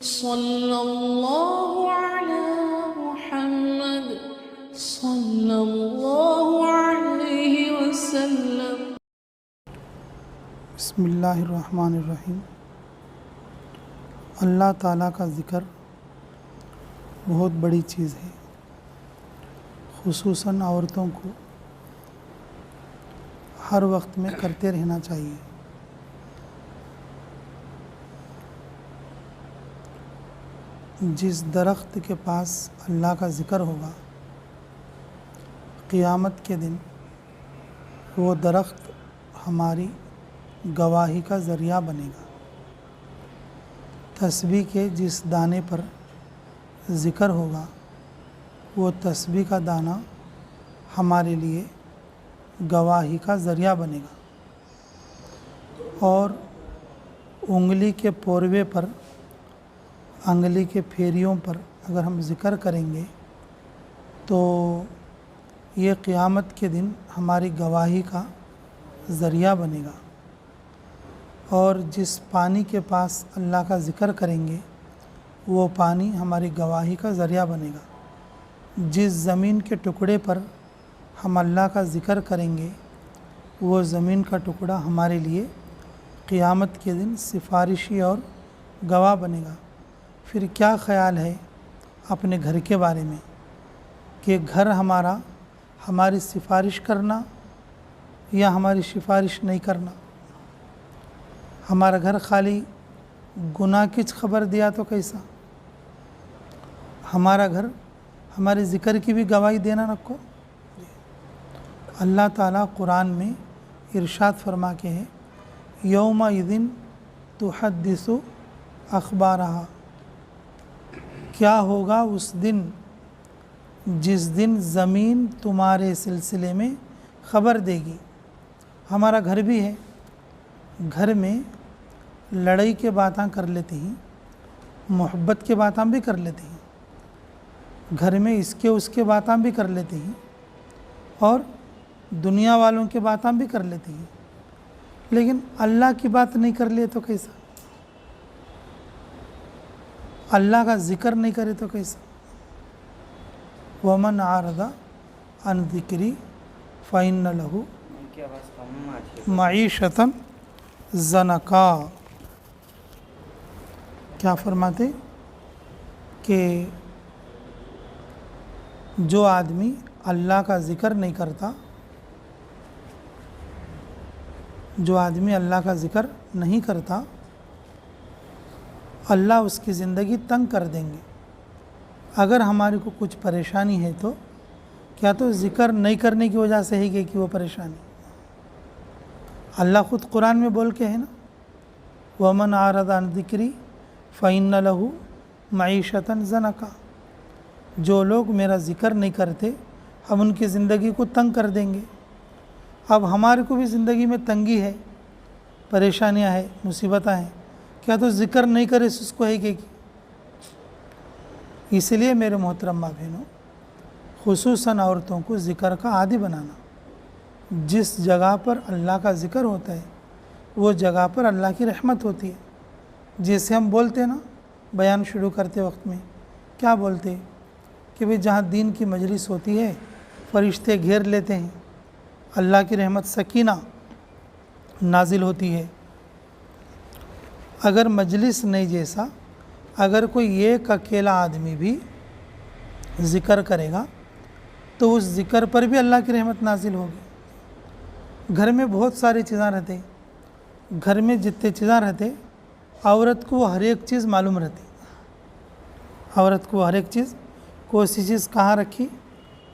صلی اللہ علی محمد صلی اللہ علیہ وسلم۔ بسم اللہ الرحمن الرحیم۔ اللہ تعالیٰ کا ذکر بہت بڑی چیز ہے، خصوصاً عورتوں کو ہر وقت میں کرتے رہنا چاہیے۔ جس درخت کے پاس اللہ کا ذکر ہوگا، قیامت کے دن وہ درخت ہماری گواہی کا ذریعہ بنے گا۔ تسبیح کے جس دانے پر ذکر ہوگا، وہ تسبیح کا دانہ ہمارے لیے گواہی کا ذریعہ بنے گا۔ اور انگلی کے پوروے پر، انگلی کے پھیریوں پر اگر ہم ذکر کریں گے تو یہ قیامت کے دن ہماری گواہی کا ذریعہ بنے گا۔ اور جس پانی کے پاس اللہ کا ذکر کریں گے، وہ پانی ہماری گواہی کا ذریعہ بنے گا۔ جس زمین کے ٹکڑے پر ہم اللہ کا ذکر کریں گے، وہ زمین کا ٹکڑا ہمارے لیے قیامت کے دن سفارشی اور گواہ بنے گا۔ پھر کیا خیال ہے اپنے گھر کے بارے میں کہ گھر ہمارا ہماری سفارش کرنا یا ہماری سفارش نہیں کرنا؟ ہمارا گھر خالی گناہ کی خبر دیا تو کیسا؟ ہمارا گھر ہمارے ذکر کی بھی گواہی دینا رکھو۔ اللہ تعالیٰ قرآن میں ارشاد فرما کے ہے، یومئذ تحدث اخبارہا، کیا ہوگا اس دن جس دن زمین تمہارے سلسلے میں خبر دے گی۔ ہمارا گھر بھی ہے، گھر میں لڑائی کے باتاں کر لیتے ہیں، محبت کے باتاں بھی کر لیتے ہیں، گھر میں اس کے باتاں بھی کر لیتے ہیں، اور دنیا والوں کے باتاں بھی کر لیتے ہیں، لیکن اللہ کی بات نہیں کر لیے تو کیسا؟ اللہ کا ذکر نہیں کرے تو کیسا؟ وَمَنْ عَرَضَ عَنْ ذِكْرِي فَإِنَّ لَهُ مَعِيشَةً ضَنْكًا۔ کیا فرماتے کہ جو آدمی اللہ کا ذکر نہیں کرتا، جو آدمی اللہ کا ذکر نہیں کرتا، اللہ اس کی زندگی تنگ کر دیں گے۔ اگر ہمارے کو کچھ پریشانی ہے تو کیا تو ذکر نہیں کرنے کی وجہ سے ہے کہ وہ پریشانی؟ اللہ خود قرآن میں بول کے ہے نا، وَمَنْ أَعْرَضَ عَنْ ذِكْرِي فَإِنَّ لَهُ مَعِيشَةً ضَنْكًا، جو لوگ میرا ذکر نہیں کرتے، ہم ان کی زندگی کو تنگ کر دیں گے۔ اب ہمارے کو بھی زندگی میں تنگی ہے، پریشانیاں ہیں، مصیبتیں ہیں، کیا تو ذکر نہیں کرے اس کو ہے کہ؟ اس لیے میرے محترم ماں بہنوں، خصوصاً عورتوں کو ذکر کا عادی بنانا۔ جس جگہ پر اللہ کا ذکر ہوتا ہے، وہ جگہ پر اللہ کی رحمت ہوتی ہے۔ جیسے ہم بولتے نا بیان شروع کرتے وقت میں، کیا بولتے کہ بھئی جہاں دین کی مجلس ہوتی ہے، فرشتے گھیر لیتے ہیں، اللہ کی رحمت سکینہ نازل ہوتی ہے۔ اگر مجلس نہیں جیسا، اگر کوئی ایک اکیلا آدمی بھی ذکر کرے گا تو اس ذکر پر بھی اللہ کی رحمت نازل ہوگی۔ گھر میں بہت ساری چیزیں رہتے، گھر میں جتنے چیزیں رہتے، عورت کو ہر ایک چیز معلوم رہتی۔ عورت کو ہر ایک چیز، کوئی سی چیز کہاں رکھی،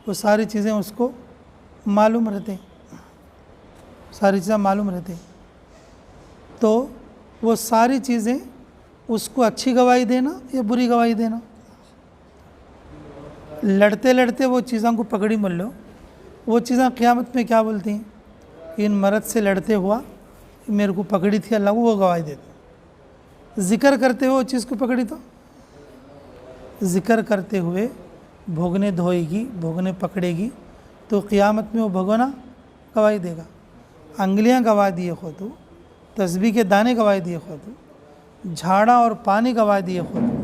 وہ ساری چیزیں اس کو معلوم رہتے، ساری چیزیں معلوم رہتے۔ تو وہ ساری چیزیں اس کو اچھی گواہی دینا یا بری گواہی دینا؟ لڑتے لڑتے وہ چیزوں کو پکڑی مل لو، وہ چیزیں قیامت میں کیا بولتی ہیں؟ ان مرد سے لڑتے ہوا میرے کو پکڑی تھی اللہ کو، وہ گواہی دیتے۔ ذکر کرتے ہوئے وہ چیز کو پکڑی تو ذکر کرتے ہوئے بھوگنے دھوئے گی، بھوگنے پکڑے گی تو قیامت میں وہ بھگونا گواہی دے گا۔ انگلیاں گواہ دیے خود، تسبیح کے دانے گواہی دیے خود، جھاڑا اور پانی گواہ دیے خود،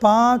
5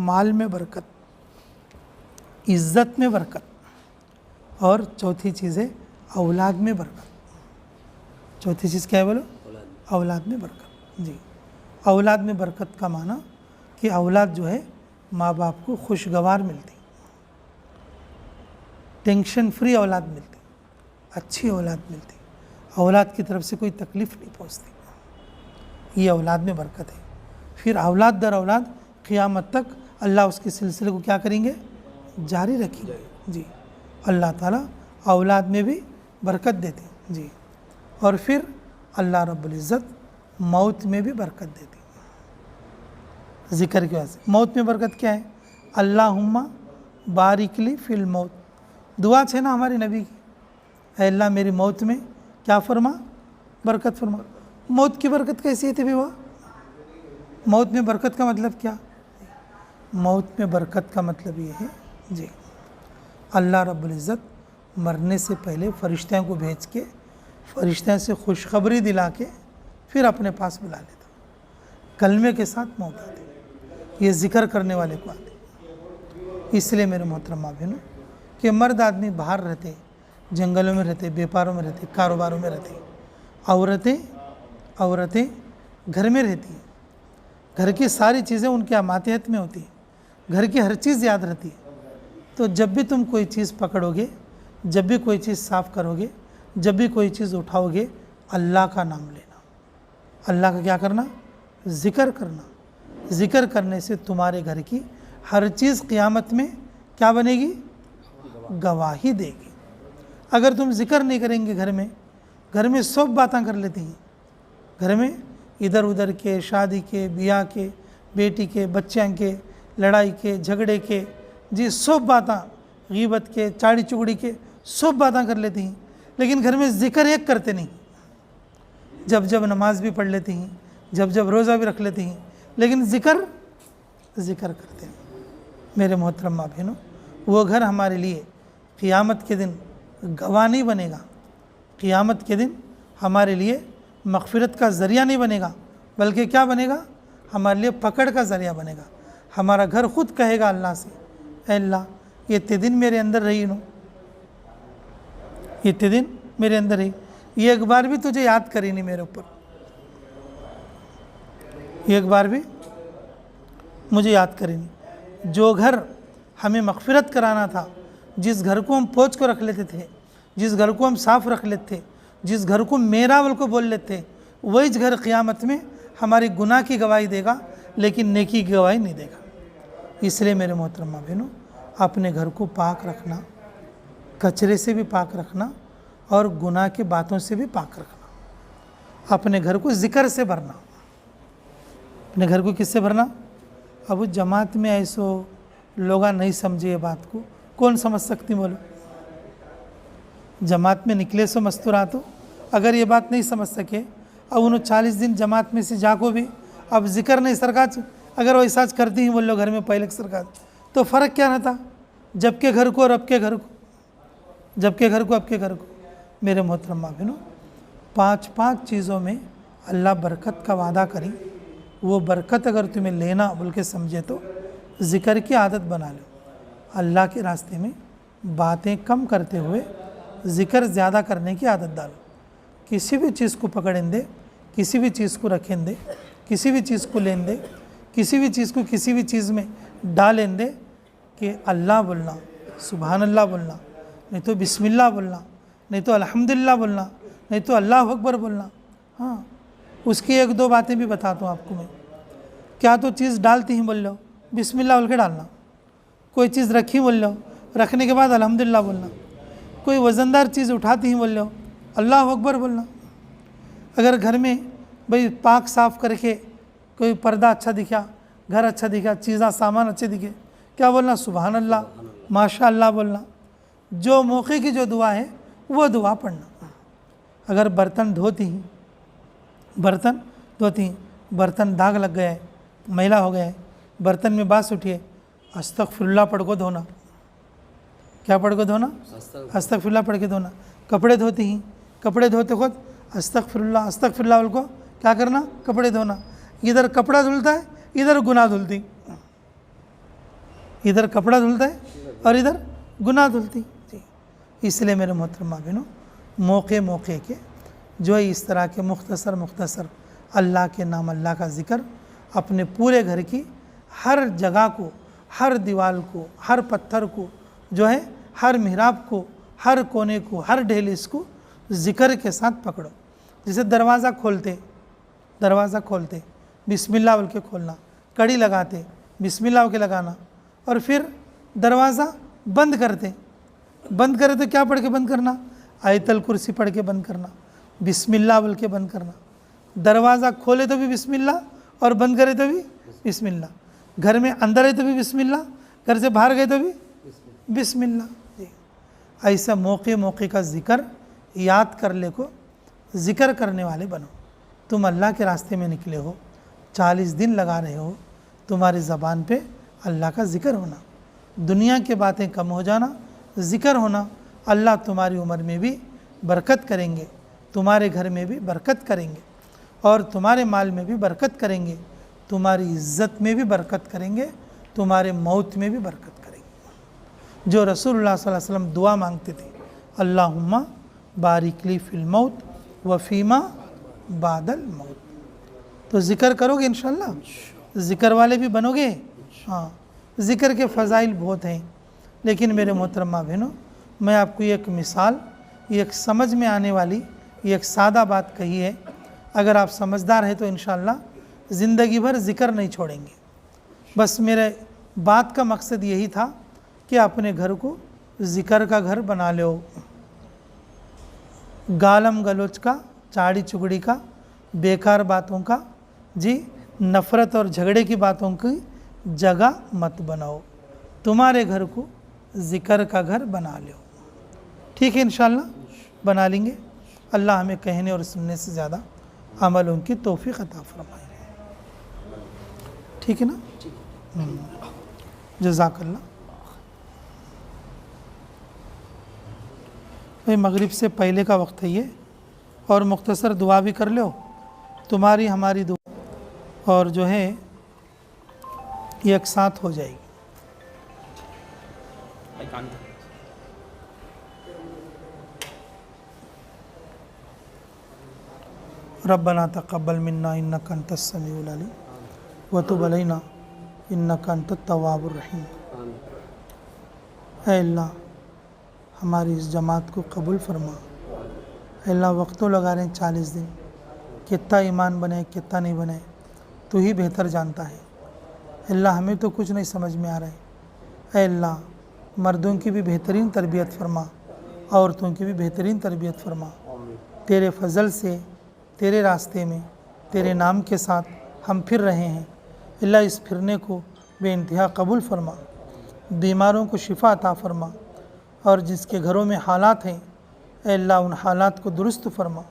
مال میں برکت، عزت میں برکت، اور چوتھی چیز ہے اولاد میں برکت۔ چوتھی چیز کیا ہے بولو؟ اولاد میں برکت۔ جی، اولاد میں برکت کا معنی کہ اولاد جو ہے ماں باپ کو خوشگوار ملتی، ٹینشن فری اولاد ملتی، اچھی اولاد ملتی، اولاد کی طرف سے کوئی تکلیف نہیں پہنچتی، یہ اولاد میں برکت ہے۔ پھر اولاد در اولاد قیامت تک اللہ اس کے سلسلے کو کیا کریں گے؟ جاری رکھیں گے۔ جی، اللہ تعالیٰ اولاد میں بھی برکت دیتے ہیں۔ جی، اور پھر اللہ رب العزت موت میں بھی برکت دیتے ہیں۔ ذکر کی وجہ سے موت میں برکت کیا ہے؟ اللہم بارک لی فی الموت، دعا ہے نا ہماری نبی کی، اے اللہ میری موت میں کیا فرما؟ برکت فرما۔ موت کی برکت کیسی ہے بھی وہ؟ موت میں برکت کا مطلب کیا؟ موت میں برکت کا مطلب یہ ہے جی، اللہ رب العزت مرنے سے پہلے فرشتوں کو بھیج کے فرشتوں سے خوشخبری دلا کے پھر اپنے پاس بلا لیتا، کلمے کے ساتھ موت آتی، یہ ذکر کرنے والے کو آتی۔ اس لیے میرے محترم بہنوں کہ مرد آدمی باہر رہتے، جنگلوں میں رہتے، بیپاروں میں رہتے، کاروباروں میں رہتے، عورتیں گھر میں رہتی ہیں، گھر کی ساری چیزیں ان کے ماتحت میں ہوتی ہیں، گھر کی ہر چیز یاد رہتی ہے۔ تو جب بھی تم کوئی چیز پکڑو گے، جب بھی کوئی چیز صاف کرو گے، جب بھی کوئی چیز اٹھاؤ گے، اللہ کا نام لینا، اللہ کا کیا کرنا؟ ذکر کرنا۔ ذکر کرنے سے تمہارے گھر کی ہر چیز قیامت میں کیا بنے گی؟ گواہی دے گی۔ اگر تم ذکر نہیں کریں گے گھر میں سب باتیں کر لیتے ہیں، گھر میں ادھر ادھر کے، شادی کے، بیاہ کے، بیٹی کے، بچیاں کے، لڑائی کے، جھگڑے کے، جی سب باتیں، غیبت کے، چاڑی چگڑی کے، سب باتیں کر لیتی ہیں، لیکن گھر میں ذکر ایک کرتے نہیں، جب جب نماز بھی پڑھ لیتی ہیں، جب جب روزہ بھی رکھ لیتی ہیں، لیکن ذکر کرتے ہیں۔ میرے محترم ماں بہنوں، وہ گھر ہمارے لیے قیامت کے دن گواہ نہیں بنے گا، قیامت کے دن ہمارے لیے مغفرت کا ذریعہ نہیں بنے گا، بلکہ کیا بنے گا؟ ہمارے لیے پکڑ کا ذریعہ بنے گا۔ ہمارا گھر خود کہے گا اللہ سے، اے اللہ یہ تے دن میرے اندر رہی نو، یہ تے دن میرے اندر رہی، یہ ایک بار بھی تجھے یاد کری نہیں میرے اوپر، یہ ایک بار بھی مجھے یاد کری نہیں۔ جو گھر ہمیں مغفرت کرانا تھا، جس گھر کو ہم پوچھ کو رکھ لیتے تھے، جس گھر کو ہم صاف رکھ لیتے تھے، جس گھر کو میرا بول کو بول لیتے تھے، وہی گھر قیامت میں ہماری گناہ کی گواہی دے گا، لیکن نیکی کی گواہی نہیں دے گا۔ اس لیے میرے محترم بہنوں، اپنے گھر کو پاک رکھنا، کچرے سے بھی پاک رکھنا اور گناہ کی باتوں سے بھی پاک رکھنا، اپنے گھر کو ذکر سے بھرنا۔ اپنے گھر کو کس سے بھرنا؟ اب جماعت میں ایسو لوگا نہیں سمجھے یہ بات کو، کون سمجھ سکتی بولو؟ جماعت میں نکلے سو مستورات ہو، اگر یہ بات نہیں سمجھ سکے، اب انہوں 40 دن جماعت میں سے جا کو بھی اب ذکر نہیں سرکاج، اگر وہ ایسا کرتی ہیں بولو گھر میں پہلے سرکاج، تو فرق کیا رہتا؟ جب کے گھر کو اور اب کے گھر کو، جب کے گھر کو اب کے گھر کو۔ میرے محترم ماں بہنوں، 5 چیزوں میں اللہ برکت کا وعدہ کریں، وہ برکت اگر تمہیں لینا بول کے سمجھے تو ذکر کی عادت بنا لو، اللہ کے راستے میں باتیں کم کرتے ہوئے ذکر زیادہ کرنے کی عادت ڈالو۔ کسی بھی چیز کو پکڑیں دے، کسی بھی چیز کو رکھیں دے، کسی بھی چیز کو لین دے، کسی بھی چیز کو کسی بھی چیز میں ڈالیں دے کہ اللہ بولنا، سبحان اللہ بولنا، نہیں تو بسم اللہ بولنا، نہیں تو الحمدللہ بولنا، نہیں تو اللہ اکبر بولنا۔ ہاں، اس کی 1-2 باتیں بھی بتاتا ہوں آپ کو میں۔ کیا تو چیز ڈالتی ہیں بول لو، بسم اللہ بول کے ڈالنا، کوئی چیز رکھی بول لو، رکھنے کے بعد الحمدللہ بولنا، کوئی وزندار چیز اٹھاتی ہیں بول لو، اللہ اکبر بولنا۔ اگر گھر میں بھئی پاک صاف کر کے کوئی پردہ اچھا دکھا، گھر اچھا دکھا، چیزاں سامان اچھے دکھے، کیا بولنا؟ سبحان اللہ، ماشاء اللہ بولنا۔ جو موقع کی جو دعا ہے وہ دعا پڑھنا۔ اگر برتن دھوتی ہیں، برتن داغ لگ گیا ہے، میلا ہو گیا ہے، برتن میں باس اٹھی ہے، استغفر اللہ پڑھ کو دھونا۔ کیا پڑھ کو دھونا؟ استغفر اللہ پڑھ کے دھونا۔ کپڑے دھوتی ہیں، کپڑے دھوتے خود استغفر اللہ بول کو کیا کرنا؟ کپڑے دھونا۔ ادھر کپڑا دھلتا ہے، ادھر گناہ دھلتی، ادھر کپڑا دھلتا ہے اور ادھر گناہ دھلتی جی. اس لیے میرے محترمہ بہنوں موقع موقع کے جو ہے اس طرح کے مختصر اللہ کے نام اللہ کا ذکر اپنے پورے گھر کی ہر جگہ کو، ہر دیوار کو، ہر پتھر کو جو ہے، ہر محراب کو، ہر کونے کو، ہر ڈھیلس کو ذکر کے ساتھ پکڑو. جیسے دروازہ کھولتے بسم اللہ بول کے کھولنا، کڑی لگاتے بسم اللہ بول کے لگانا، اور پھر دروازہ بند کرتے تو کیا پڑھ کے بند کرنا؟ آیت الکرسی پڑھ کے بند کرنا، بسم اللہ بول کے بند کرنا. دروازہ کھولے تو بھی بسم اللہ اور بند کرے تو بھی بسم اللہ. گھر میں اندر ہے تو بھی بسم اللہ، گھر سے باہر گئے تو بھی بسم اللہ. جی ایسا موقع کا ذکر یاد کر لے کو ذکر کرنے والے بنو. تم اللہ کے راستے میں نکلے ہو، 40 دن لگا رہے ہو، تمہاری زبان پہ اللہ کا ذکر ہونا، دنیا کی باتیں کم ہو جانا، ذکر ہونا. اللہ تمہاری عمر میں بھی برکت کریں گے، تمہارے گھر میں بھی برکت کریں گے، اور تمہارے مال میں بھی برکت کریں گے، تمہاری عزت میں بھی برکت کریں گے، تمہارے موت میں بھی برکت کریں گے. جو رسول اللہ صلی اللہ علیہ وسلم دعا مانگتے تھے، اللہم بارک لی فی الموت و فیما بعد الموت. تو ذکر کرو گے انشاءاللہ، ذکر والے بھی بنو گے. ہاں ذکر کے فضائل بہت ہیں، لیکن میرے محترمہ بہنوں میں آپ کو ایک مثال، ایک سمجھ میں آنے والی ایک سادہ بات کہی ہے. اگر آپ سمجھدار ہیں تو انشاءاللہ زندگی بھر ذکر نہیں چھوڑیں گے. بس میرے بات کا مقصد یہی تھا کہ اپنے گھر کو ذکر کا گھر بنا لو. گالم گلوچ کا، چاڑی چگڑی کا، بیکار باتوں کا، جی نفرت اور جھگڑے کی باتوں کی جگہ مت بناؤ. تمہارے گھر کو ذکر کا گھر بنا لو. ٹھیک ہے انشاءاللہ بنا لیں گے. اللہ ہمیں کہنے اور سننے سے زیادہ عمل ان کی توفیق عطا فرمائے. ٹھیک ہے نا؟ جزاک اللہ. بھائی مغرب سے پہلے کا وقت ہے یہ، اور مختصر دعا بھی کر لو، تمہاری ہماری دعا اور جو ہے ایک ساتھ ہو جائے گی. ربنا تقبل منا انک انت السمیع العلیم وتب علینا انک انت التواب الرحیم. اے اللہ ہماری اس جماعت کو قبول فرما. اے اللہ وقتوں لگا رہے ہیں 40 دن، کتنا ایمان بنے کتنا نہیں بنے تو ہی بہتر جانتا ہے. اے اللہ ہمیں تو کچھ نہیں سمجھ میں آ رہا ہے. اے اللہ مردوں کی بھی بہترین تربیت فرما، عورتوں کی بھی بہترین تربیت فرما. تیرے فضل سے تیرے راستے میں تیرے نام کے ساتھ ہم پھر رہے ہیں. اللہ اس پھرنے کو بے انتہا قبول فرما. بیماروں کو شفا عطا فرما، اور جس کے گھروں میں حالات ہیں اے اللہ ان حالات کو درست فرما.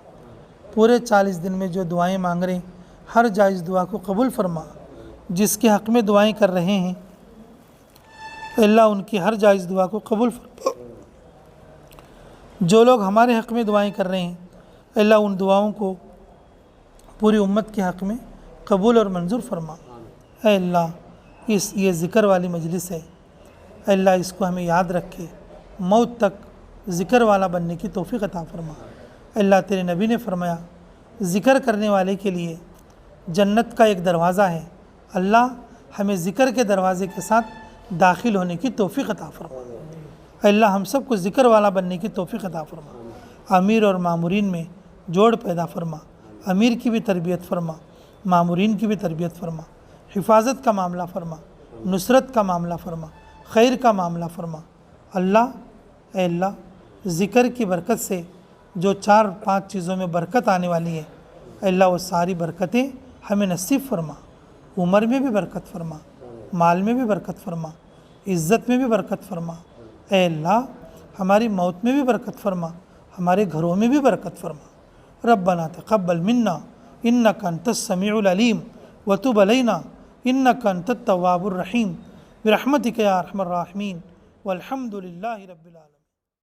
پورے 40 دن میں جو دعائیں مانگ رہے ہیں ہر جائز دعا کو قبول فرما. جس کے حق میں دعائیں کر رہے ہیں اے اللہ ان کی ہر جائز دعا کو قبول فرما. جو لوگ ہمارے حق میں دعائیں کر رہے ہیں اے اللہ ان دعاؤں کو پوری امت کے حق میں قبول اور منظور فرما. اے اللہ یہ ذکر والی مجلس ہے، اے اللہ اس کو ہمیں یاد رکھے، موت تک ذکر والا بننے کی توفیق عطا فرما. اے اللہ تیرے نبی نے فرمایا ذکر کرنے والے کے لیے جنت کا ایک دروازہ ہے. اللہ ہمیں ذکر کے دروازے کے ساتھ داخل ہونے کی توفیق عطا فرما. اے اللہ ہم سب کو ذکر والا بننے کی توفیق عطا فرما. امیر اور مامورین میں جوڑ پیدا فرما. امیر کی بھی تربیت فرما، مامورین کی بھی تربیت فرما. حفاظت کا معاملہ فرما، نصرت کا معاملہ فرما، خیر کا معاملہ فرما. اللہ اے اللہ ذکر کی برکت سے جو 4-5 چیزوں میں برکت آنے والی ہے اے اللہ وہ ساری برکتیں ہمیں نصیب فرما. عمر میں بھی برکت فرما، مال میں بھی برکت فرما، عزت میں بھی برکت فرما. اے اللہ ہماری موت میں بھی برکت فرما، ہمارے گھروں میں بھی برکت فرما. ربنا تقبل منا انک انت السمیع العلیم وتب علینا انک انت التواب الرحیم برحمتک یا ارحم الراحمین والحمد للہ رب العالمین.